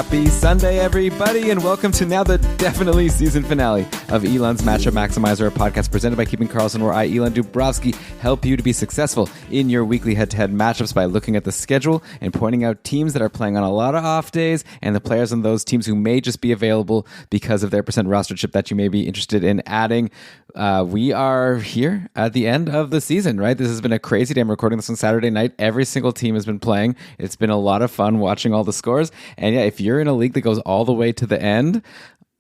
Happy Sunday, everybody, and welcome to now the definitely season finale of Elan's Matchup Maximizer, a podcast presented by Keeping Karlsson, where I, Elan Dubrovsky, help you to be successful in your weekly head-to-head matchups by looking at the schedule and pointing out teams that are playing on a lot of off days and the players on those teams who may just be available because of their percent rostership that you may be interested in adding. We are here at the end of the season, right? This has been a crazy day. I'm recording this on Saturday night. Every single team has been playing. It's been a lot of fun watching all the scores. And yeah, if you're in a league that goes all the way to the end,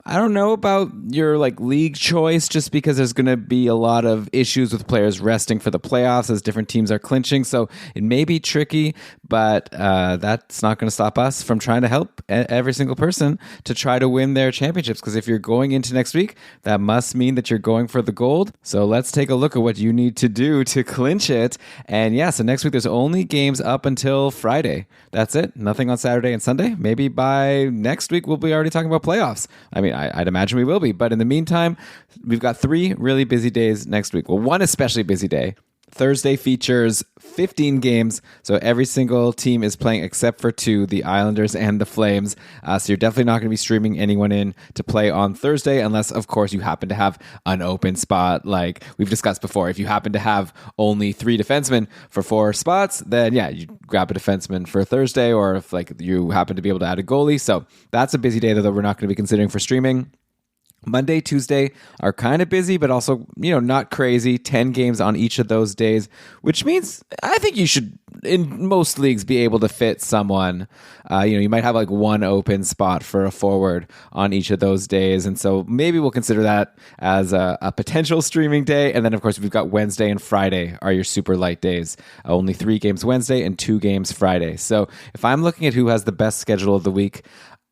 I don't know about your league choice, just because there's going to be a lot of issues with players resting for the playoffs as different teams are clinching. So it may be tricky, but that's not going to stop us from trying to help every single person to try to win their championships. Because if you're going into next week, that must mean that you're going for the gold. So let's take a look at what you need to do to clinch it. And yeah, so next week there's only games up until Friday. That's it. Nothing on Saturday and Sunday. Maybe by next week we'll be already talking about playoffs. I mean, I'd imagine we will be. But in the meantime, we've got 3 really busy days next week. Well, one especially busy day. Thursday features 15 games, so every single team is playing except for 2, the Islanders and the Flames. So you're definitely not going to be streaming anyone in to play on Thursday, unless, of course, you happen to have an open spot like we've discussed before. If you happen to have only 3 defensemen for 4 spots, then yeah, you grab a defenseman for Thursday, or if you happen to be able to add a goalie. So that's a busy day that we're not going to be considering for streaming. Monday, Tuesday are kind of busy, but also, not crazy. 10 games on each of those days, which means I think you should, in most leagues, be able to fit someone. You might have one open spot for a forward on each of those days. And so maybe we'll consider that as a potential streaming day. And then, of course, we've got Wednesday and Friday are your super light days. Only 3 games Wednesday and 2 games Friday. So if I'm looking at who has the best schedule of the week,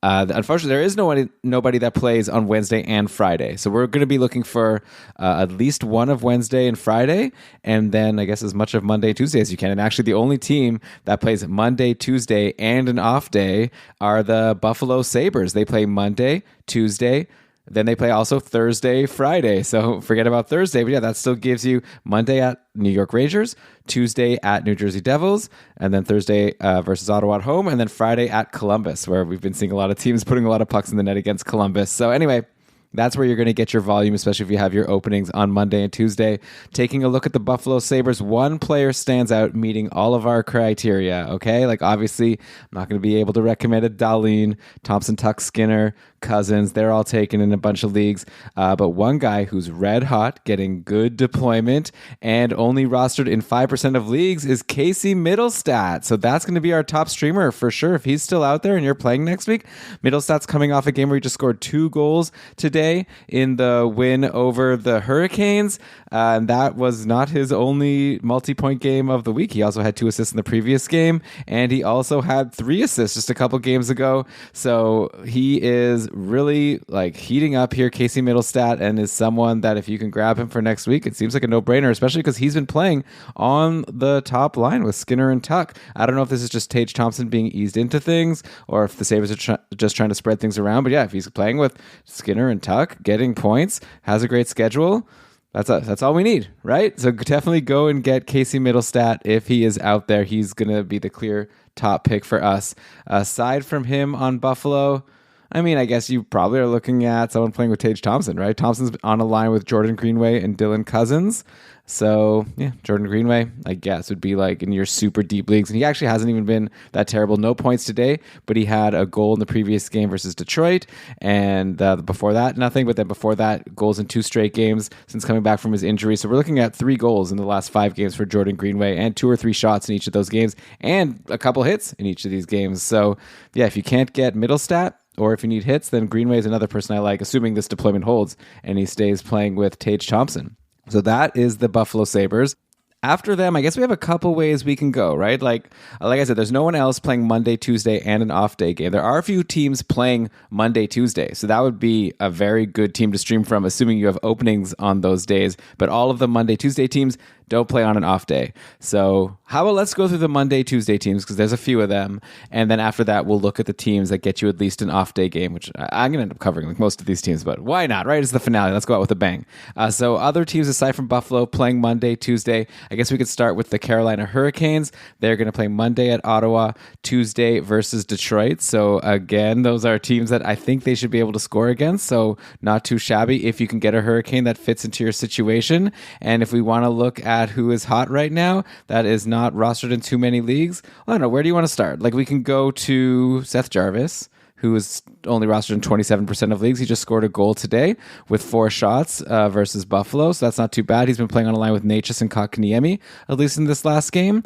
unfortunately, there is nobody that plays on Wednesday and Friday. So we're going to be looking for at least one of Wednesday and Friday, and then I guess as much of Monday, Tuesday as you can. And actually, the only team that plays Monday, Tuesday, and an off day are the Buffalo Sabres. They play Monday, Tuesday, then they play also Thursday, Friday. So forget about Thursday. But yeah, that still gives you Monday at New York Rangers, Tuesday at New Jersey Devils, and then Thursday versus Ottawa at home, and then Friday at Columbus, where we've been seeing a lot of teams putting a lot of pucks in the net against Columbus. So anyway, that's where you're going to get your volume, especially if you have your openings on Monday and Tuesday. Taking a look at the Buffalo Sabres, one player stands out meeting all of our criteria, okay? Obviously, I'm not going to be able to recommend a Dahlin, Thompson, Tuck, Skinner, Cousins. They're all taken in a bunch of leagues. But one guy who's red hot, getting good deployment, and only rostered in 5% of leagues is Casey Mittelstadt. So that's going to be our top streamer for sure. If he's still out there and you're playing next week, Mittelstadt's coming off a game where he just scored 2 goals today in the win over the Hurricanes. And that was not his only multi-point game of the week. He also had 2 assists in the previous game, and he also had 3 assists just a couple games ago. So he is really heating up here, Casey Mittelstadt, and is someone that if you can grab him for next week, it seems like a no-brainer, especially because he's been playing on the top line with Skinner and Tuck. I don't know if this is just Tage Thompson being eased into things, or if the Sabres are just trying to spread things around. But yeah, if he's playing with Skinner and Tuck, getting points, has a great schedule, that's all we need, right? So definitely go and get Casey Mittelstadt. If he is out there, he's going to be the clear top pick for us. Aside from him on Buffalo, I mean, I guess you probably are looking at someone playing with Tage Thompson, right? Thompson's on a line with Jordan Greenway and Dylan Cousins. So, yeah, Jordan Greenway, I guess, would be in your super deep leagues. And he actually hasn't even been that terrible. No points today, but he had a goal in the previous game versus Detroit. And before that, nothing. But then before that, goals in 2 straight games since coming back from his injury. So we're looking at 3 goals in the last 5 games for Jordan Greenway, and 2 or 3 shots in each of those games, and a couple hits in each of these games. So, yeah, if you can't get Mittelstadt, or if you need hits, then Greenway is another person I like, assuming this deployment holds and he stays playing with Tage Thompson. So that is the Buffalo Sabres. After them, I guess we have a couple ways we can go, right? Like I said, there's no one else playing Monday, Tuesday, and an off day game. There are a few teams playing Monday, Tuesday. So that would be a very good team to stream from, assuming you have openings on those days. But all of the Monday, Tuesday teams don't play on an off day. So how about let's go through the Monday, Tuesday teams, because there's a few of them. And then after that, we'll look at the teams that get you at least an off day game, which I'm going to end up covering like most of these teams, but why not, right? It's the finale. Let's go out with a bang. So other teams aside from Buffalo playing Monday, Tuesday, I guess we could start with the Carolina Hurricanes. They're going to play Monday at Ottawa, Tuesday versus Detroit. So again, those are teams that I think they should be able to score against. So not too shabby if you can get a Hurricane that fits into your situation. And if we want to look at who is hot right now, that is not rostered in too many leagues. Well, I don't know. Where do you want to start? Like we can go to Seth Jarvis, who is only rostered in 27% of leagues. He just scored a goal today with 4 shots versus Buffalo, so that's not too bad. He's been playing on a line with Necas and Kotkaniemi, at least in this last game.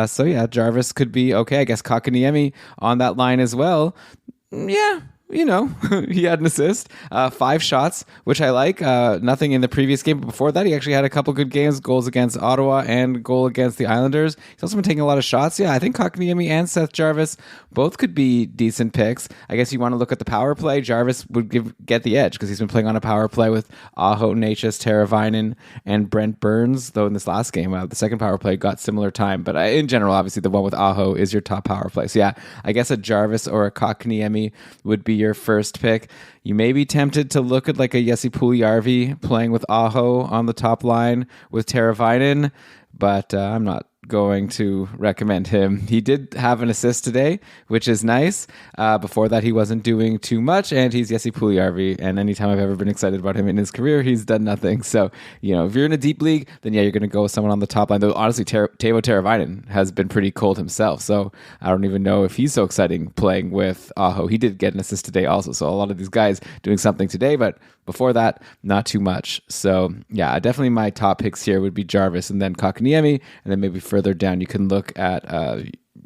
So yeah, Jarvis could be okay. I guess Kotkaniemi on that line as well. Yeah. You know, he had an assist, 5 shots, which I like. Nothing in the previous game, but before that, he actually had a couple good games, goals against Ottawa and goal against the Islanders. He's also been taking a lot of shots. Yeah, I think Kotkaniemi and Seth Jarvis both could be decent picks. I guess you want to look at the power play. Jarvis would get the edge because he's been playing on a power play with Aho, Necas, Teravainen, and Brent Burns, though in this last game, the second power play got similar time. But in general, obviously, the one with Aho is your top power play. So yeah, I guess a Jarvis or a Kotkaniemi would be your first pick. You may be tempted to look at like a Jesse Puljujarvi playing with Aho on the top line with Teravainen, but I'm not going to recommend him. He did have an assist today, which is nice. Before that, he wasn't doing too much, and he's Jesse Puljujarvi, and anytime I've ever been excited about him in his career, he's done nothing. So, you know, if you're in a deep league, then yeah, you're going to go with someone on the top line. Though honestly, Teuvo Teravainen has been pretty cold himself, so I don't even know if he's so exciting playing with Aho. He did get an assist today also, so a lot of these guys doing something today, but before that, not too much. So yeah, definitely my top picks here would be Jarvis and then Kotkaniemi, and then maybe further down you can look at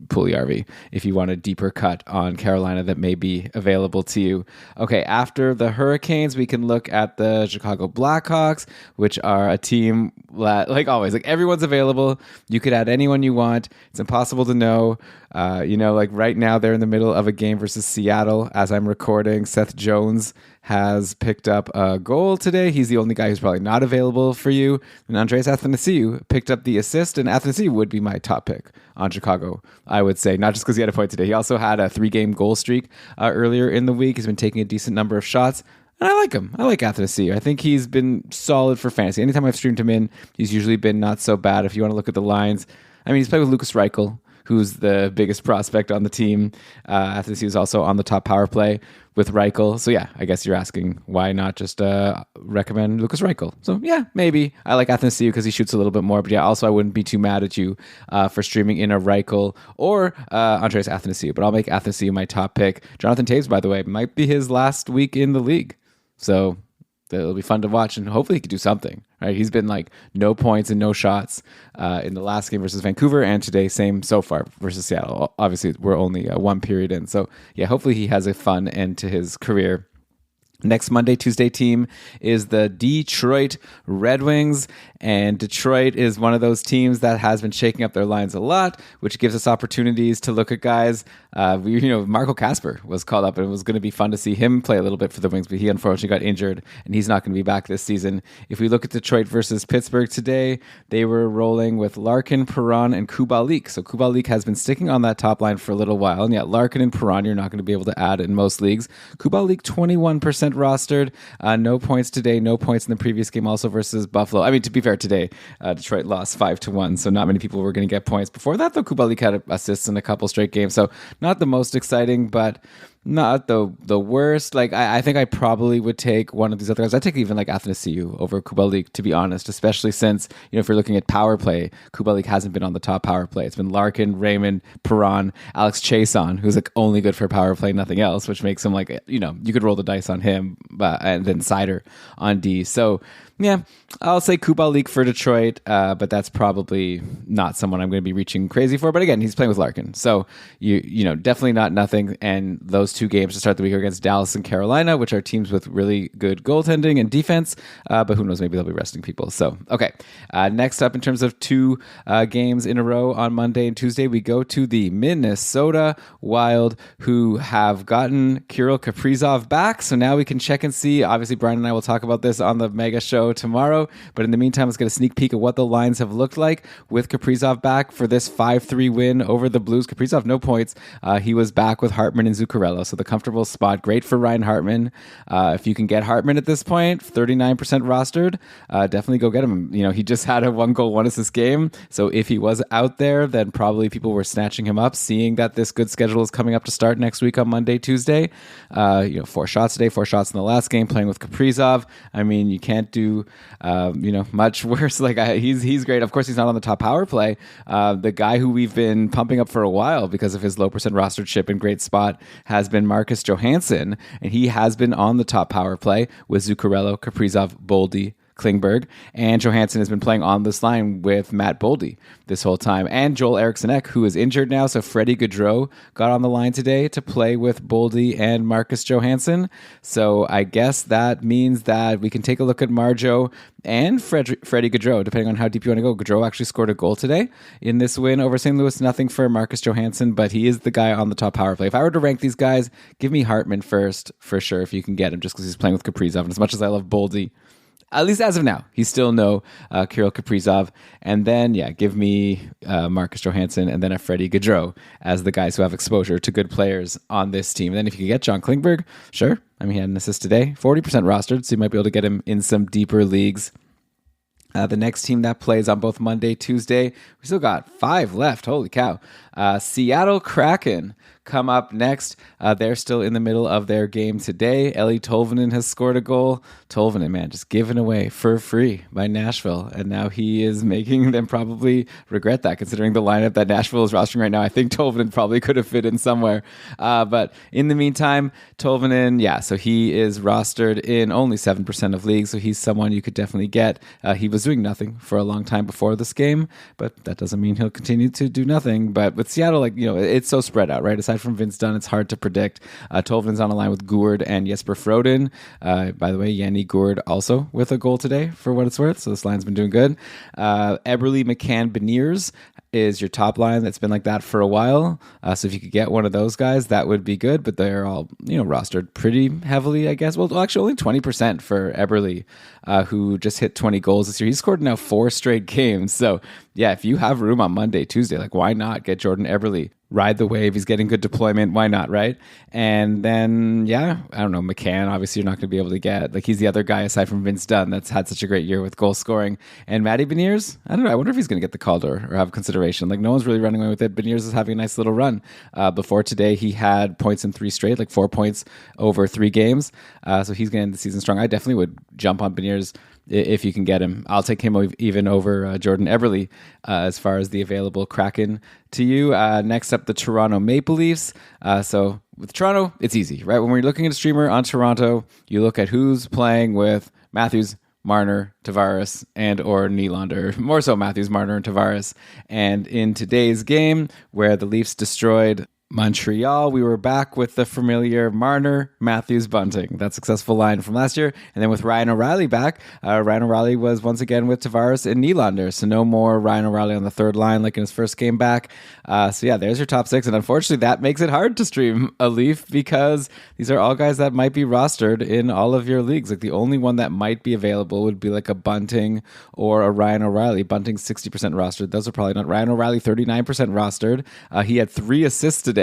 Puljujarvi if you want a deeper cut on Carolina that may be available to you. Okay, after the Hurricanes, we can look at the Chicago Blackhawks, which are a team that, like always, like everyone's available. You could add anyone you want. It's impossible to know. Like right now they're in the middle of a game versus Seattle. As I'm recording, Seth Jones has picked up a goal today. He's the only guy who's probably not available for you. And Andreas Athanasiou picked up the assist, and Athanasiou would be my top pick on Chicago, I would say. Not just because he had a point today. He also had a 3-game goal streak earlier in the week. He's been taking a decent number of shots. And I like him. I like Athanasiou. I think he's been solid for fantasy. Anytime I've streamed him in, he's usually been not so bad. If you want to look at the lines, I mean, he's played with Lucas Reichel, who's the biggest prospect on the team. Athanasiou is also on the top power play with Reichel. So yeah, I guess you're asking why not just recommend Lucas Reichel. So yeah, maybe. I like Athanasiou because he shoots a little bit more. But yeah, also I wouldn't be too mad at you for streaming in a Reichel or Andreas Athanasiou. But I'll make Athanasiou my top pick. Jonathan Toews, by the way, might be his last week in the league. So it'll be fun to watch, and hopefully he could do something. Right? He's been like no points and no shots in the last game versus Vancouver, and today same so far versus Seattle. Obviously, we're only one period in, so yeah, hopefully he has a fun end to his career. Next Monday, Tuesday team is the Detroit Red Wings, and Detroit is one of those teams that has been shaking up their lines a lot, which gives us opportunities to look at guys. Marco Kasper was called up, and it was going to be fun to see him play a little bit for the Wings, but he unfortunately got injured, and he's not going to be back this season. If we look at Detroit versus Pittsburgh today, they were rolling with Larkin, Perron, and Kubalik. So Kubalik has been sticking on that top line for a little while, and yet Larkin and Perron you're not going to be able to add in most leagues. Kubalik 21% rostered, no points today, no points in the previous game also versus Buffalo. I mean, to be fair, today Detroit lost 5-1, so not many people were going to get points. Before that, though, Kubalik had assists in a couple straight games, so not the most exciting, but not the worst. Like I think I probably would take one of these other guys. I'd take even like Athanasiou over Kubalik, to be honest, especially since, if you're looking at power play, Kubalik hasn't been on the top power play. It's been Larkin, Raymond, Perron, Alex Chason, who's like only good for power play, nothing else, which makes him like, you could roll the dice on him, and then Sider on D. So yeah, I'll say Kubalik for Detroit, but that's probably not someone I'm going to be reaching crazy for. But again, he's playing with Larkin, so definitely not nothing. And those 2 games to start the week are against Dallas and Carolina, which are teams with really good goaltending and defense. But who knows? Maybe they'll be resting people. So okay, next up in terms of 2 games in a row on Monday and Tuesday, we go to the Minnesota Wild, who have gotten Kirill Kaprizov back. So now we can check and see. Obviously, Brian and I will talk about this on the Mega Show show tomorrow. But in the meantime, let's get a sneak peek at what the lines have looked like with Kaprizov back for this 5-3 win over the Blues. Kaprizov, no points. He was back with Hartman and Zuccarello, so the comfortable spot. Great for Ryan Hartman. If you can get Hartman at this point, 39% rostered, definitely go get him. He just had a 1-goal, 1-assist game, so if he was out there, then probably people were snatching him up, seeing that this good schedule is coming up to start next week on Monday, Tuesday. 4 shots today, 4 shots in the last game, playing with Kaprizov. I mean, you can't do much worse. He's great. Of course, he's not on the top power play. The guy who we've been pumping up for a while because of his low percent rosteredship and great spot has been Marcus Johansson, and he has been on the top power play with Zuccarello, Kaprizov, Boldy, Klingberg, and Johansson has been playing on this line with Matt Boldy this whole time, and Joel Eriksson-Ek, who is injured now, so Freddie Gaudreau got on the line today to play with Boldy and Marcus Johansson. So I guess that means that we can take a look at Marjo and Freddie Gaudreau, depending on how deep you want to go. Gaudreau actually scored a goal today in this win over St. Louis. Nothing for Marcus Johansson, but he is the guy on the top power play. If I were to rank these guys, give me Hartman first, for sure, if you can get him, just because he's playing with Kaprizov. And as much as I love Boldy, at least as of now, he's still no Kirill Kaprizov. And then, give me Marcus Johansson and then a Freddie Gaudreau as the guys who have exposure to good players on this team. And then if you can get John Klingberg, sure. I mean, he had an assist today, 40% rostered, so you might be able to get him in some deeper leagues. The next team that plays on both Monday, Tuesday, we still got 5 left. Holy cow. Seattle Kraken come up next. They're still in the middle of their game today. Eli Tolvanen has scored a goal. Tolvanen, man, just given away for free by Nashville. And now he is making them probably regret that, considering the lineup that Nashville is rostering right now. I think Tolvanen probably could have fit in somewhere. But in the meantime, Tolvanen, so he is rostered in only 7% of leagues. So he's someone you could definitely get. He was doing nothing for a long time before this game, but that doesn't mean he'll continue to do nothing. But with Seattle, it's so spread out, right? Aside from Vince Dunn, it's hard to predict. Tolvanen's on a line with Gourde and Jesper Froden. By the way, Yanni Gourde also with a goal today, for what it's worth. So this line's been doing good. Eberle, McCann, Beniers is your top line. That's been like that for a while. So if you could get one of those guys, that would be good. But they're all, rostered pretty heavily, I guess. Well, actually only 20% for Eberle, who just hit 20 goals this year. He's scored now 4 straight games. So if you have room on Monday, Tuesday, why not get Jordan Eberle? Ride the wave. He's getting good deployment. Why not, right? And then, I don't know, McCann, obviously you're not going to be able to get. He's the other guy aside from Vince Dunn that's had such a great year with goal scoring. And Matty Beniers, I don't know. I wonder if he's going to get the call or have consideration. No one's really running away with it. Beniers is having a nice little run. Before today, he had points in 3 straight, 4 points over 3 games. So he's going to end the season strong. I definitely would jump on Beniers if you can get him. I'll take him even over Jordan Eberle as far as the available Kraken to you. Next up, the Toronto Maple Leafs. So with Toronto, it's easy, right? When we're looking at a streamer on Toronto, you look at who's playing with Matthews, Marner, Tavares, and or Nylander. More so Matthews, Marner, and Tavares. And in today's game, where the Leafs destroyed Montreal, we were back with the familiar Marner, Matthews, Bunting. That successful line from last year. And then with Ryan O'Reilly back, Ryan O'Reilly was once again with Tavares and Nylander. So no more Ryan O'Reilly on the third line like in his first game back. There's your top 6. And unfortunately, that makes it hard to stream a Leaf because these are all guys that might be rostered in all of your leagues. The only one that might be available would be a Bunting or a Ryan O'Reilly. Bunting's 60% rostered. Those are probably not. Ryan O'Reilly, 39% rostered. He had 3 assists today.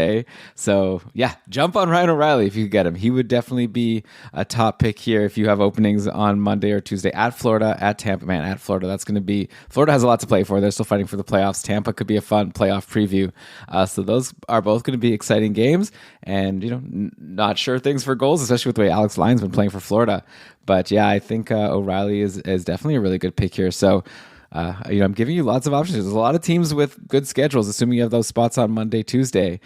So jump on Ryan O'Reilly if you could get him. He would definitely be a top pick here if you have openings on Monday or Tuesday at Florida, at Tampa. Man, at Florida, that's going to be... Florida has a lot to play for. They're still fighting for the playoffs. Tampa could be a fun playoff preview. So those are both going to be exciting games and, not sure things for goals, especially with the way Alex Lyon's been playing for Florida. But I think O'Reilly is definitely a really good pick here. So I'm giving you lots of options. There's a lot of teams with good schedules, assuming you have those spots on Monday, Tuesday.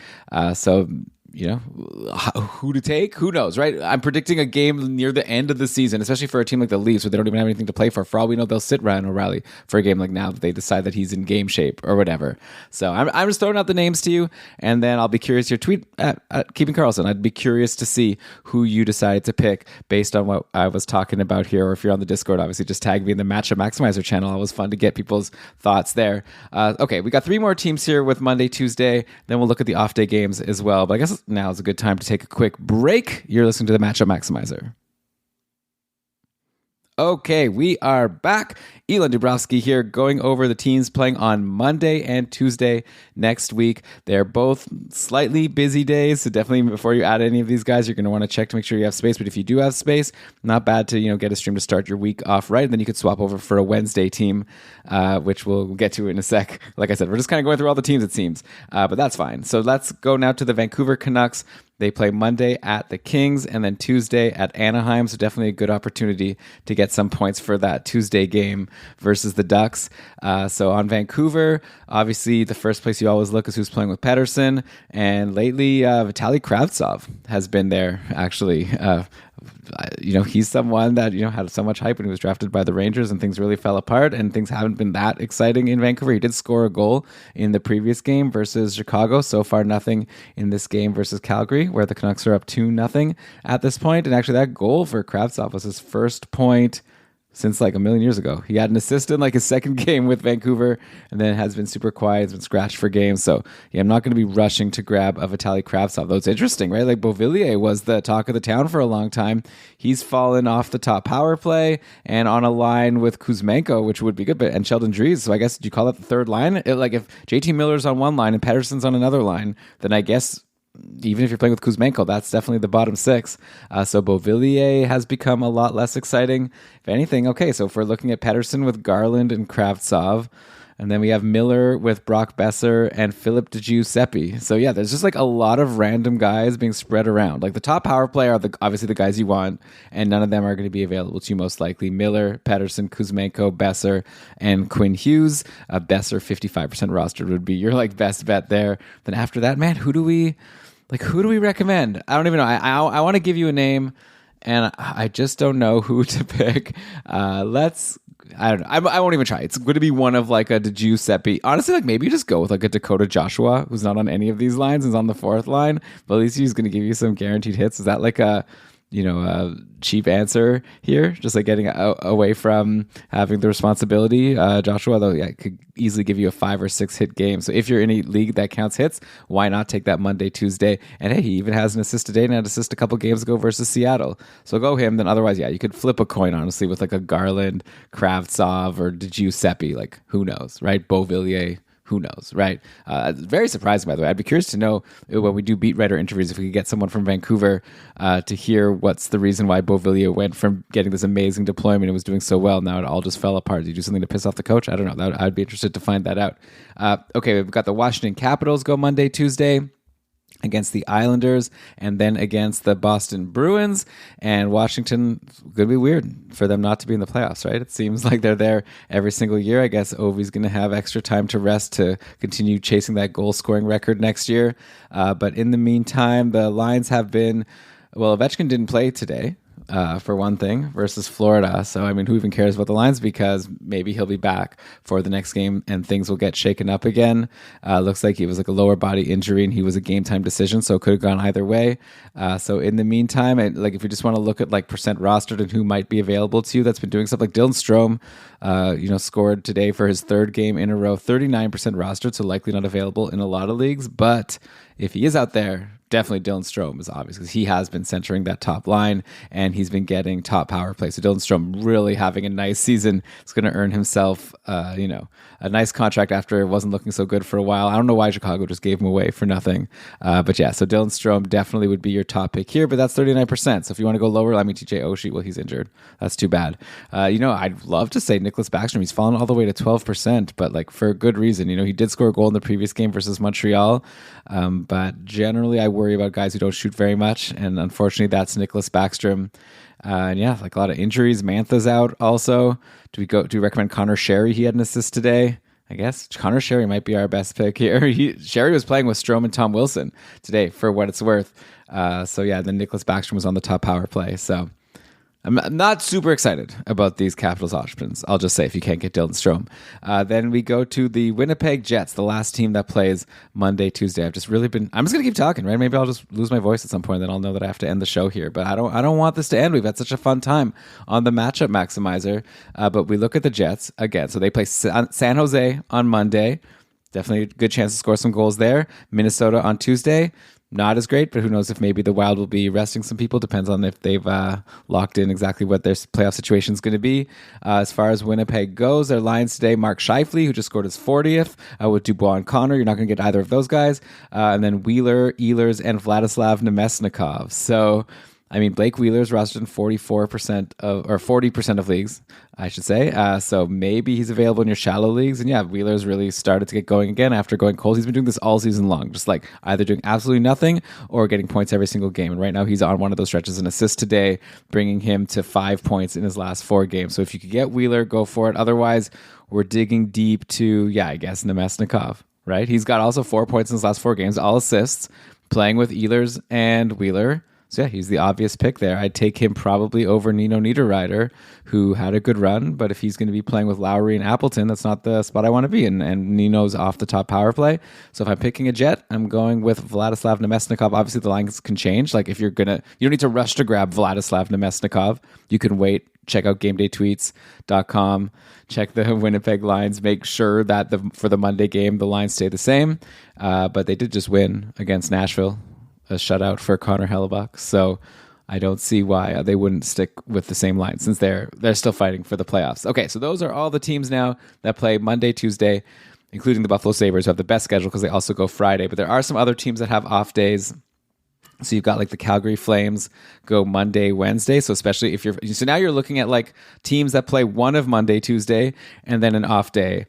Who to take? Who knows, right? I'm predicting a game near the end of the season, especially for a team like the Leafs where they don't even have anything to play for. For all we know, they'll sit Ryan O'Reilly for a game like now that they decide that he's in game shape or whatever. So I'm just throwing out the names to you, and then I'll be curious. Your tweet at Keeping Carlson. I'd be curious to see who you decided to pick based on what I was talking about here. Or if you're on the Discord, obviously just tag me in the Matchup Maximizer channel. Always fun to get people's thoughts there. Okay, we got 3 more teams here with Monday, Tuesday. Then we'll look at the off day games as well. But I guess now is a good time to take a quick break. You're listening to the Matchup Maximizer. Okay, we are back. Elan Dubrovsky here, going over the teams playing on Monday and Tuesday next week. They're both slightly busy days, so definitely before you add any of these guys, you're going to want to check to make sure you have space. But if you do have space, not bad to get a stream to start your week off right, and then you could swap over for a Wednesday team, which we'll get to in a sec. Like I said, we're just kind of going through all the teams, it seems, but that's fine. So let's go now to the Vancouver Canucks. They play Monday at the Kings and then Tuesday at Anaheim. So definitely a good opportunity to get some points for that Tuesday game versus the Ducks. So on Vancouver, obviously the first place you always look is who's playing with Pettersson. And lately, Vitaly Kravtsov has been there, actually. He's someone that, had so much hype when he was drafted by the Rangers and things really fell apart and things haven't been that exciting in Vancouver. He did score a goal in the previous game versus Chicago. So far, nothing in this game versus Calgary, where the Canucks are up 2-0 at this point. And actually, that goal for Kravtsov was his first point since like a million years ago. He had an assist in like his second game with Vancouver and then has been super quiet. Has been scratched for games. So yeah, I'm not going to be rushing to grab a Vitaly Kravtsov, though it's interesting, right? Like Beauvillier was the talk of the town for a long time. He's fallen off the top power play and on a line with Kuzmenko, which would be good, and Sheldon Dries. So I guess, do you call that the third line? Like if JT Miller's on one line and Pettersson's on another line, then I guess even if you're playing with Kuzmenko, that's definitely the bottom six. So Beauvillier has become a lot less exciting. If anything, okay, so if we're looking at Pettersson with Garland and Kravtsov, and then we have Miller with Brock Besser and Philip DeGiuseppe. So yeah, there's just like a lot of random guys being spread around. Like the top power play are obviously the guys you want, and none of them are going to be available to you most likely. Miller, Pettersson, Kuzmenko, Besser, and Quinn Hughes. Besser 55% rostered would be your like best bet there. Then after that, man, who do we recommend? I don't even know. I want to give you a name, and I just don't know who to pick. I don't know. I won't even try. It's going to be one of like a DeGiuseppe. Honestly, like maybe you just go with like a Dakota Joshua, who's not on any of these lines, is on the fourth line, but at least he's going to give you some guaranteed hits. Is that like a cheap answer here? Just like getting away from having the responsibility. Joshua, though, yeah, could easily give you a 5 or 6 hit game. So if you're in a league that counts hits, why not take that Monday, Tuesday? And hey, he even has an assist today and an assist a couple games ago versus Seattle. So go him. Then otherwise, yeah, you could flip a coin, honestly, with like a Garland, Kravtsov, or DeGiuseppe. Like, who knows, right? Beauvillier. Who knows, right? Very surprising, by the way. I'd be curious to know when we do beat writer interviews if we could get someone from Vancouver to hear what's the reason why Beauvillier went from getting this amazing deployment and was doing so well. Now it all just fell apart. Did you do something to piss off the coach? I don't know. I'd be interested to find that out. Okay, we've got the Washington Capitals go Monday, Tuesday against the Islanders, and then against the Boston Bruins. And Washington, going to be weird for them not to be in the playoffs, right? It seems like they're there every single year. I guess Ovi's going to have extra time to rest to continue chasing that goal-scoring record next year. But in the meantime, the lines have been, well, Ovechkin didn't play today, for one thing, versus Florida. So, I mean, who even cares about the lines? Because maybe he'll be back for the next game and things will get shaken up again. Looks like he was like a lower body injury and he was a game time decision, so it could have gone either way. So in the meantime, like if you just want to look at like percent rostered and who might be available to you, that's been doing stuff like Dylan Strome, scored today for his third game in a row, 39% rostered, so likely not available in a lot of leagues. But if he is out there, definitely Dylan Strome is obvious because he has been centering that top line and he's been getting top power play. So Dylan Strome really having a nice season. It's going to earn himself, a nice contract after it wasn't looking so good for a while. I don't know why Chicago just gave him away for nothing. But yeah, so Dylan Strome definitely would be your top pick here, but that's 39%. So if you want to go lower, I mean, TJ Oshie, well, he's injured. That's too bad. I'd love to say Nicholas Backstrom. He's fallen all the way to 12%, but like for a good reason. He did score a goal in the previous game versus Montreal. But generally I worry about guys who don't shoot very much, and unfortunately that's Nicholas Backstrom. And yeah, like a lot of injuries. Mantha's out also. Do we recommend Connor Sherry? He had an assist today. I guess Connor Sherry might be our best pick here. Sherry was playing with Strome and Tom Wilson today for what it's worth. So yeah, then Nicholas Backstrom was on the top power play. So I'm not super excited about these Capitals options. I'll just say if you can't get Dylan Strome. Then we go to the Winnipeg Jets, the last team that plays Monday, Tuesday. I'm just going to keep talking, right? Maybe I'll just lose my voice at some point, then I'll know that I have to end the show here. But I don't want this to end. We've had such a fun time on the matchup maximizer. But we look at the Jets again. So they play San Jose on Monday. Definitely a good chance to score some goals there. Minnesota on Tuesday. not as great, but who knows if maybe the Wild will be resting some people. Depends on if they've locked in exactly what their playoff situation is going to be. As far as Winnipeg goes, their lines today, Mark Scheifele, who just scored his 40th, with Dubois and Connor. You're not going to get either of those guys. And then Wheeler, Ehlers, and Vladislav Nemesnikov. So, I mean, Blake Wheeler's rostered in 44% of, or 40% of leagues, I should say. So maybe he's available in your shallow leagues. And yeah, Wheeler's really started to get going again after going cold. He's been doing this all season long, just like either doing absolutely nothing or getting points every single game. And right now he's on one of those stretches, an assist today, bringing him to 5 points in his last 4 games. So if you could get Wheeler, go for it. Otherwise, we're digging deep to, I guess, Nemesnikov, right? He's got also 4 points in his last 4 games, all assists, playing with Ehlers and Wheeler. So yeah, he's the obvious pick there. I'd take him probably over Nino Niederreiter, who had a good run, but if he's going to be playing with Lowry and Appleton, that's not the spot I want to be in. And Nino's off the top power play. So if I'm picking a Jet, I'm going with Vladislav Nemesnikov. Obviously, the lines can change. Like if you don't need to rush to grab Vladislav Nemesnikov. You can wait. Check out GameDayTweets.com. Check the Winnipeg lines. Make sure that for the Monday game, the lines stay the same. But they did just win against Nashville. A shutout for Connor Hellebuck. So I don't see why they wouldn't stick with the same line since they're still fighting for the playoffs. Okay, so those are all the teams now that play Monday, Tuesday, including the Buffalo Sabres, who have the best schedule because they also go Friday. But there are some other teams that have off days. So you've got like the Calgary Flames go Monday, Wednesday. So especially so now you're looking at like teams that play one of Monday, Tuesday, and then an off day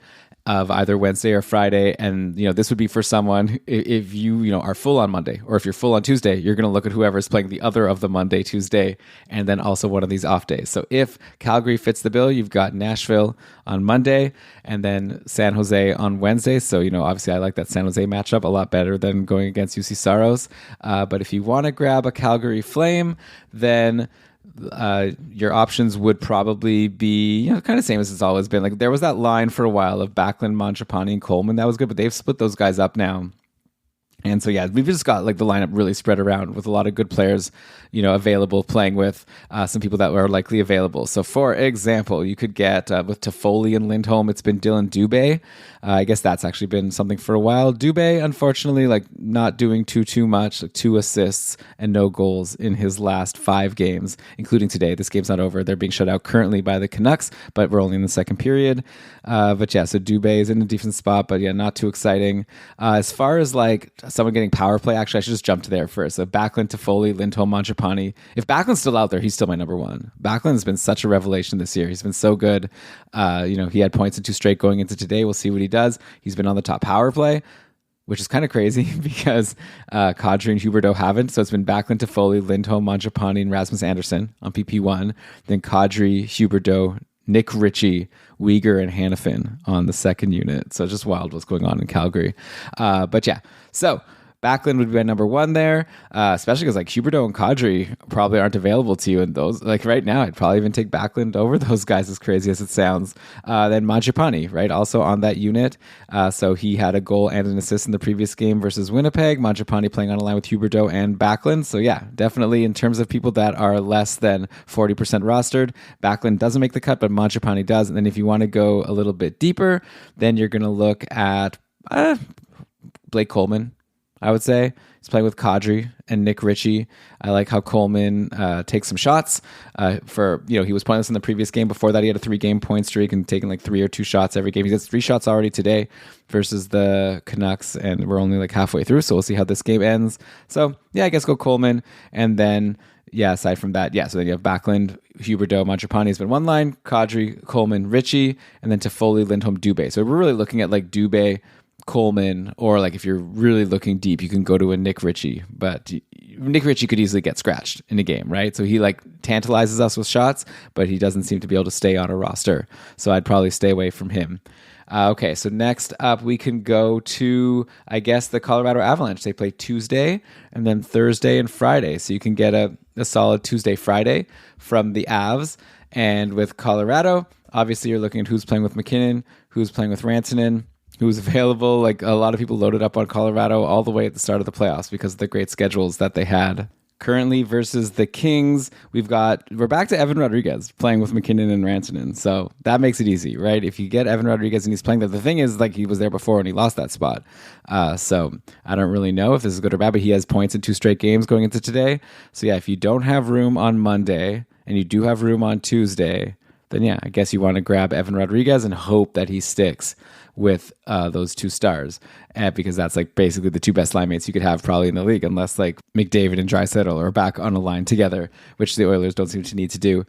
of either Wednesday or Friday. And, this would be for someone, if you are full on Monday, or if you're full on Tuesday, you're going to look at whoever's playing the other of the Monday, Tuesday, and then also one of these off days. So if Calgary fits the bill, you've got Nashville on Monday and then San Jose on Wednesday. So, obviously I like that San Jose matchup a lot better than going against UC Saros. But if you want to grab a Calgary Flame, then your options would probably be kind of same as it's always been. Like there was that line for a while of Backlund, Mangiapane, and Coleman. That was good, but they've split those guys up now. And so, we've just got like the lineup really spread around with a lot of good players, available, playing with some people that were likely available. So, for example, you could get with Toffoli and Lindholm, it's been Dylan Dubé. I guess that's actually been something for a while. Dubé, unfortunately, like not doing too much, like 2 assists and no goals in his last 5 games, including today. This game's not over. They're being shut out currently by the Canucks, but we're only in the second period. So Dubé is in a decent spot, but not too exciting. As far as like someone getting power play, actually, I should just jump to there first. So Backlund, Toffoli, Lindholm, Mangiapane. If Backlund's still out there, he's still my number one. Backlund's been such a revelation this year. He's been so good. He had points in 2 straight going into today. We'll see what he does. He's been on the top power play, which is kind of crazy because Kadri and Huberdeau haven't. So it's been Backlund, Toffoli, Lindholm, Mangiapane, and Rasmus Anderson on PP1. Then Kadri, Huberdeau, Nick Ritchie, Uyghur, and Hannafin on the second unit. So just wild what's going on in Calgary. So Backlund would be my number one there, especially because like Huberdeau and Kadri probably aren't available to you. And those, like right now, I'd probably even take Backlund over those guys, as crazy as it sounds. Then Mangiapane, right, also on that unit. So he had a goal and an assist in the previous game versus Winnipeg. Mangiapane playing on a line with Huberdeau and Backlund. So definitely in terms of people that are less than 40% rostered, Backlund doesn't make the cut, but Mangiapane does. And then if you want to go a little bit deeper, then you're going to look at Blake Coleman. I would say he's playing with Kadri and Nick Ritchie. I like how Coleman takes some shots. He was pointless in the previous game. Before that, he had a 3-game point streak and taking like 3 or 2 shots every game. He gets 3 shots already today versus the Canucks, and we're only like halfway through, so we'll see how this game ends. So I guess go Coleman, and then aside from that, so then you have Backlund, Huberdeau, Mangiapane has been one line, Kadri, Coleman, Ritchie, and then Toffoli, Lindholm, Dubé. So we're really looking at like Dubé, Coleman, or like if you're really looking deep, you can go to a Nick Ritchie, but Nick Ritchie could easily get scratched in a game, right? So he like tantalizes us with shots, but he doesn't seem to be able to stay on a roster. So I'd probably stay away from him. Okay, so next up we can go to, I guess, the Colorado Avalanche. They play Tuesday and then Thursday and Friday. So you can get a solid Tuesday, Friday from the Avs. And with Colorado, obviously you're looking at who's playing with McKinnon, who's playing with Rantanen, who's available. Like a lot of people loaded up on Colorado all the way at the start of the playoffs because of the great schedules that they had Currently versus the Kings, we're back to Evan Rodriguez playing with McKinnon and Rantanen. So that makes it easy, right? If you get Evan Rodriguez and he's playing that, the thing is, like, he was there before and he lost that spot. So I don't really know if this is good or bad, but he has points in 2 straight games going into today. So yeah, if you don't have room on Monday and you do have room on Tuesday, then yeah, I guess you want to grab Evan Rodriguez and hope that he sticks with those 2 stars, because that's like basically the 2 best line mates you could have probably in the league, unless like McDavid and Draisaitl are back on a line together, which the Oilers don't seem to need to do.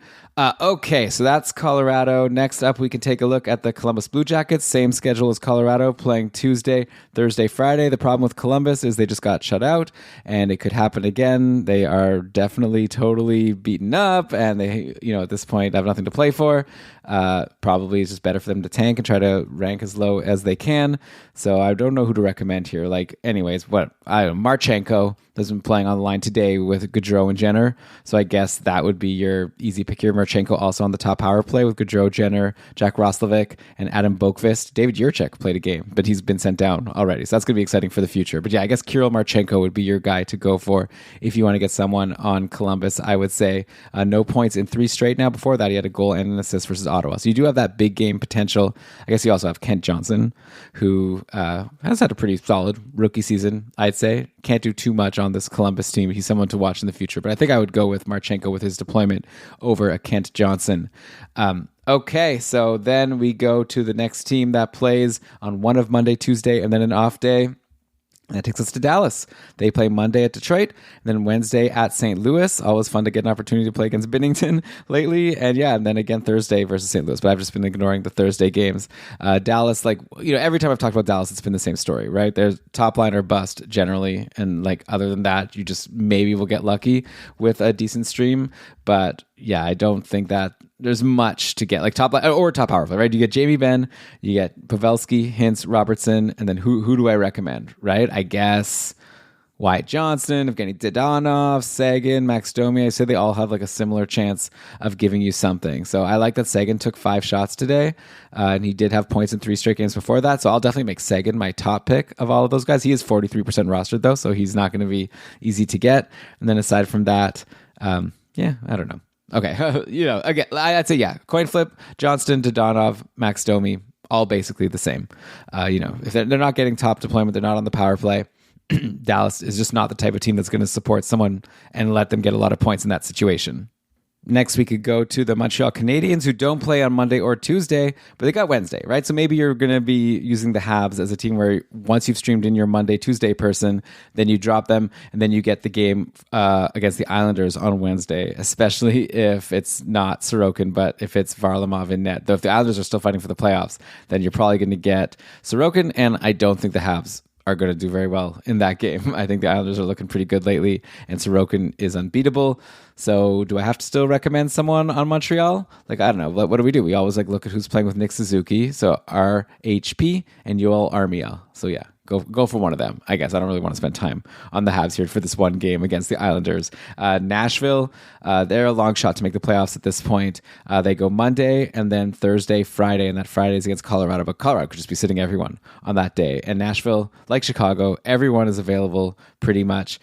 Okay, so that's Colorado. Next up, we can take a look at the Columbus Blue Jackets. Same schedule as Colorado, playing Tuesday, Thursday, Friday. The problem with Columbus is they just got shut out, and it could happen again. They are definitely totally beaten up, and they, at this point, have nothing to play for. Probably it's just better for them to tank and try to rank as low as they can. So I don't know who to recommend here. Marchenko has been playing on the line today with Gaudreau and Jenner. So I guess that would be your easy pick here. Marchenko also on the top power play with Gaudreau, Jenner, Jack Roslovic, and Adam Boqvist. David Jiricek played a game, but he's been sent down already. So that's going to be exciting for the future. But yeah, I guess Kirill Marchenko would be your guy to go for if you want to get someone on Columbus. I would say no points in 3 straight now. Before that, he had a goal and an assist versus Ottawa. So you do have that big game potential. I guess you also have Kent Johnson, who has had a pretty solid rookie season, I'd say. Can't do too much on this Columbus team. He's someone to watch in the future. But I think I would go with Marchenko with his deployment over a Kent Johnson. Okay, so then we go to the next team that plays on one of Monday, Tuesday, and then an off day. That takes us to Dallas. They play Monday at Detroit, and then Wednesday at St. Louis. Always fun to get an opportunity to play against Binnington lately. And then again Thursday versus St. Louis. But I've just been ignoring the Thursday games. Dallas, every time I've talked about Dallas, it's been the same story, right? Their top line or bust generally. And other than that, you just maybe will get lucky with a decent stream. But yeah, I don't think that there's much to get, like top line or top power play, right? You get Jamie Benn, you get Pavelski, Hintz, Robertson, and then who do I recommend, right? I guess Wyatt Johnston, Evgeny Dadonov, Sagan, Max Domi. I say they all have like a similar chance of giving you something. So I like that Sagan took 5 shots today, and he did have points in 3 straight games before that. So I'll definitely make Sagan my top pick of all of those guys. He is 43% rostered though, so he's not going to be easy to get. And then aside from that, I don't know. Okay, again, I'd say coin flip, Johnston, Dadonov, Max Domi, all basically the same. If they're not getting top deployment, they're not on the power play. Dallas is just not the type of team that's going to support someone and let them get a lot of points in that situation. Next, we could go to the Montreal Canadiens, who don't play on Monday or Tuesday, but they got Wednesday, right? So maybe you're going to be using the Habs as a team where once you've streamed in your Monday, Tuesday person, then you drop them, and then you get the game against the Islanders on Wednesday, especially if it's not Sorokin, but if it's Varlamov in net. Though if the Islanders are still fighting for the playoffs, then you're probably going to get Sorokin, and I don't think the Habs are going to do very well in that game. I think the Islanders are looking pretty good lately, and Sorokin is unbeatable. So do I have to still recommend someone on Montreal? I don't know. What do? We always look at who's playing with Nick Suzuki. So RHP and Yoel Armia. So yeah, go for one of them. I guess I don't really want to spend time on the Habs here for this one game against the Islanders. Nashville, they're a long shot to make the playoffs at this point. They go Monday and then Thursday, Friday, and that Friday is against Colorado. But Colorado could just be sitting everyone on that day. And Nashville, like Chicago, everyone is available pretty much.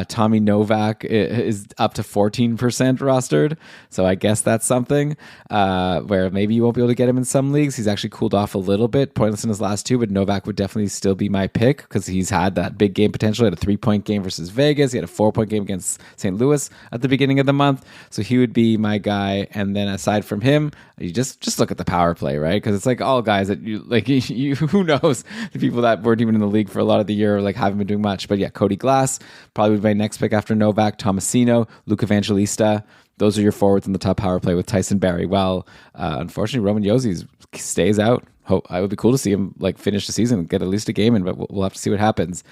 Tommy Novak is up to 14% rostered. So I guess that's something where maybe you won't be able to get him in some leagues. He's actually cooled off a little bit, pointless in his last 2, but Novak would definitely still be my pick because he's had that big game potential. He had a 3-point game versus Vegas. He had a 4-point game against St. Louis at the beginning of the month. So he would be my guy. And then aside from him, you just look at the power play, right? Because it's all guys that you who knows, the people that weren't even in the league for a lot of the year haven't been doing much. But yeah, Cody Glass probably would be my next pick after Novak. Tomasino, Luke Evangelista. Those are your forwards in the top power play with Tyson Barrie. Well, unfortunately, Roman Josi stays out. I would be cool to see him finish the season and get at least a game in, but we'll have to see what happens.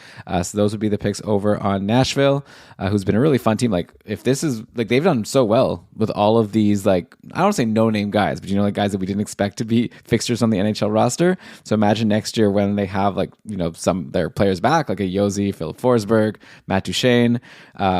So those would be the picks over on Nashville, who's been a really fun team. If this is they've done so well with all of these I don't want to say no name guys, but guys that we didn't expect to be fixtures on the NHL roster. So imagine next year when they have some of their players back, like a Josi, Philip Forsberg, Matt Duchene.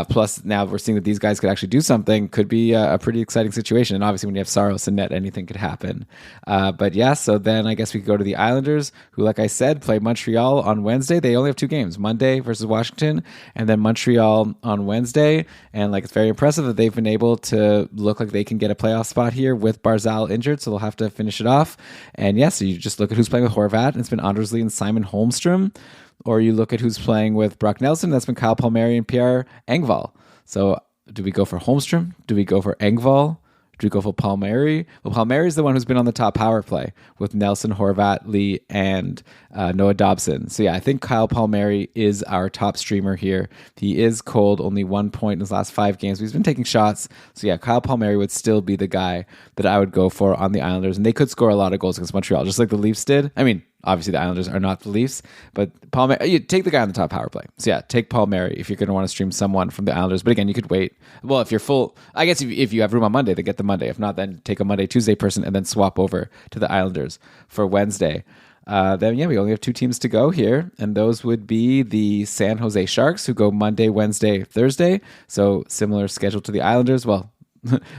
Plus now we're seeing that these guys could actually do something. Could be a pretty exciting situation. And obviously when you have Saros and net, anything could happen. But yeah, so then I guess guess we could go to the Islanders, who, like I said, play Montreal on Wednesday. They only have 2 games, Monday versus Washington, and then Montreal on Wednesday. And like, it's very impressive that they've been able to look like they can get a playoff spot here with Barzal injured, so they'll have to finish it off. And yes, so you just look at who's playing with Horvat, and it's been Anders Lee and Simon Holmstrom. Or you look at who's playing with Brock Nelson, that's been Kyle Palmieri and Pierre Engvall. So do we go for Holmstrom? Do we go for Engvall? Do we go for Palmieri? Well, Palmieri is the one who's been on the top power play with Nelson, Horvat, Lee, and Noah Dobson. So yeah, I think Kyle Palmieri is our top streamer here. He is cold, only 1 point in his last 5 games. He's been taking shots. So yeah, Kyle Palmieri would still be the guy that I would go for on the Islanders. And they could score a lot of goals against Montreal, just like the Leafs did. I mean, obviously, the Islanders are not the Leafs, but Palmieri, you take the guy on the top power play. So yeah, take Palmieri if you're going to want to stream someone from the Islanders. But again, you could wait. Well, if you're full, I guess if you have room on Monday, then get the Monday. If not, then take a Monday, Tuesday person and then swap over to the Islanders for Wednesday. Then yeah, we only have 2 teams to go here, and those would be the San Jose Sharks, who go Monday, Wednesday, Thursday. So similar schedule to the Islanders. Well,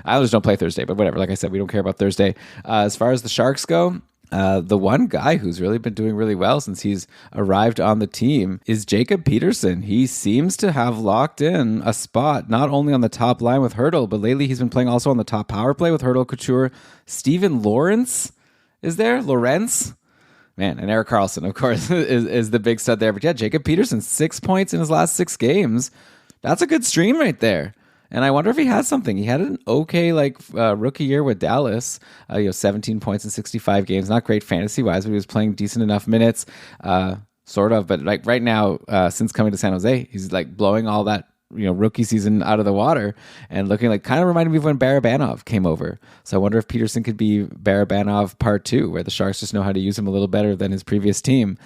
Islanders don't play Thursday, but whatever. Like I said, we don't care about Thursday. As far as the Sharks go, the one guy who's really been doing really well since he's arrived on the team is Jacob Peterson. He seems to have locked in a spot not only on the top line with Hertl, but lately he's been playing also on the top power play with Hertl, Couture, Steven Lawrence is there? Lawrence? Man, and Erik Karlsson, of course, is the big stud there. But yeah, Jacob Peterson, 6 points in his last 6 games. That's a good stream right there. And I wonder if he has something. He had an okay rookie year with Dallas, 17 points in 65 games. Not great fantasy-wise, but he was playing decent enough minutes, sort of. But like right now, since coming to San Jose, he's like blowing all that rookie season out of the water and looking like, kind of reminded me of when Barabanov came over. So I wonder if Peterson could be Barabanov part 2, where the Sharks just know how to use him a little better than his previous team.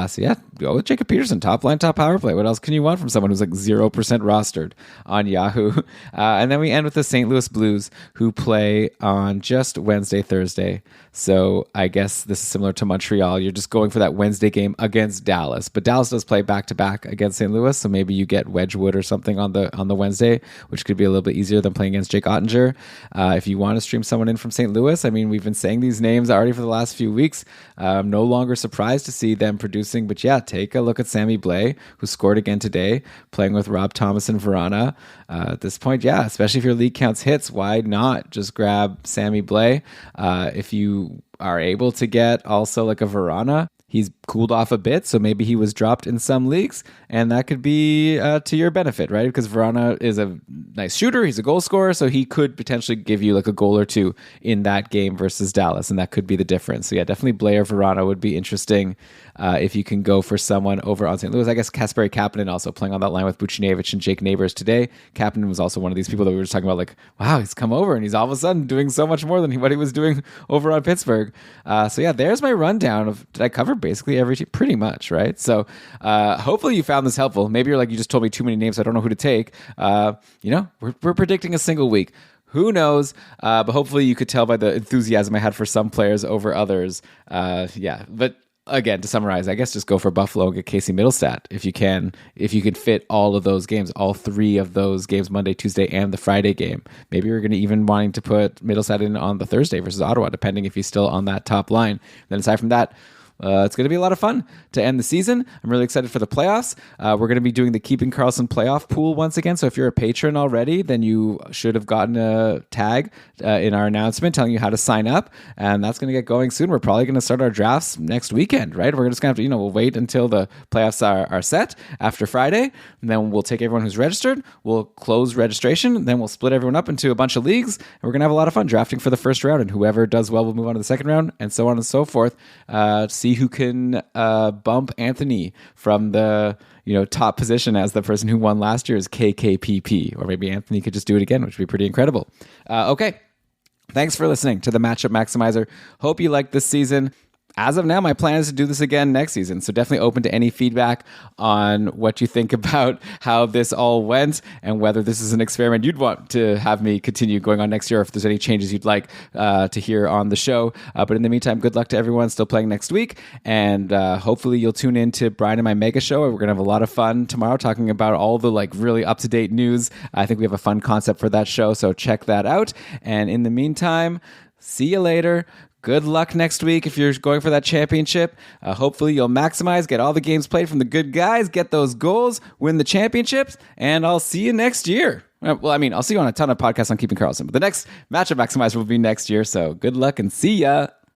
So yeah, go with Jacob Peterson, top line, top power play. What else can you want from someone who's like 0% rostered on Yahoo? And then we end with the St. Louis Blues, who play on just Wednesday, Thursday. So I guess this is similar to Montreal. You're just going for that Wednesday game against Dallas, but Dallas does play back-to-back against St. Louis, so maybe you get Wedgwood or something on the Wednesday, which could be a little bit easier than playing against Jake Ottinger. If you want to stream someone in from St. Louis, I mean, we've been saying these names already for the last few weeks. I'm no longer surprised to see them producing, but yeah, take a look at Sammy Blais, who scored again today, playing with Rob Thomas and Verana. At this point, yeah, especially if your league counts hits, why not just grab Sammy Blais? If you are able to get also like a Verana, he's cooled off a bit, so maybe he was dropped in some leagues, and that could be to your benefit, right? Because Verana is a nice shooter, he's a goal scorer, so he could potentially give you like a goal or 2 in that game versus Dallas, and that could be the difference. So yeah, definitely Blair Verana would be interesting if you can go for someone over on St. Louis. I guess Kasperi Kapanen also playing on that line with Buchnevich and Jake Neighbors today. Kapanen was also one of these people that we were just talking about, like, wow, he's come over and he's all of a sudden doing so much more than what he was doing over on Pittsburgh. So yeah, there's my rundown of, did I cover basically every team? Pretty much, right? So hopefully you found this helpful. Maybe you're like, you just told me too many names, so I don't know who to take. We're predicting a single week. Who knows? But hopefully you could tell by the enthusiasm I had for some players over others. But again, to summarize, I guess just go for Buffalo and get Casey Middlestat if you can fit all of those games, all 3 of those games, Monday, Tuesday, and the Friday game. Maybe you're going to even wanting to put Middlestat in on the Thursday versus Ottawa, depending if he's still on that top line. Then aside from that, it's going to be a lot of fun to end the season. I'm really excited for the playoffs. We're going to be doing the Keeping Karlsson playoff pool once again. So if you're a patron already, then you should have gotten a tag in our announcement telling you how to sign up. And that's going to get going soon. We're probably going to start our drafts next weekend, right? We're just going to have to, we'll wait until the playoffs are set after Friday. And then we'll take everyone who's registered. We'll close registration. Then we'll split everyone up into a bunch of leagues. And we're going to have a lot of fun drafting for the first round. And whoever does well will move on to the second round, and so on and so forth. See who can bump Anthony from the top position as the person who won last year's KKPP, or maybe Anthony could just do it again, which would be pretty incredible. Okay, thanks for listening to the Matchup Maximizer. Hope you liked this season. As of now, my plan is to do this again next season, so definitely open to any feedback on what you think about how this all went and whether this is an experiment you'd want to have me continue going on next year, or if there's any changes you'd like to hear on the show. But in the meantime, good luck to everyone still playing next week, and hopefully you'll tune in to Brian and my mega show. We're going to have a lot of fun tomorrow talking about all the really up-to-date news. I think we have a fun concept for that show, so check that out. And in the meantime, see you later. Good luck next week if you're going for that championship. Hopefully you'll maximize, get all the games played from the good guys, get those goals, win the championships, and I'll see you next year. Well, I mean, I'll see you on a ton of podcasts on Keeping Karlsson, but the next Matchup Maximizer will be next year, so good luck and see ya.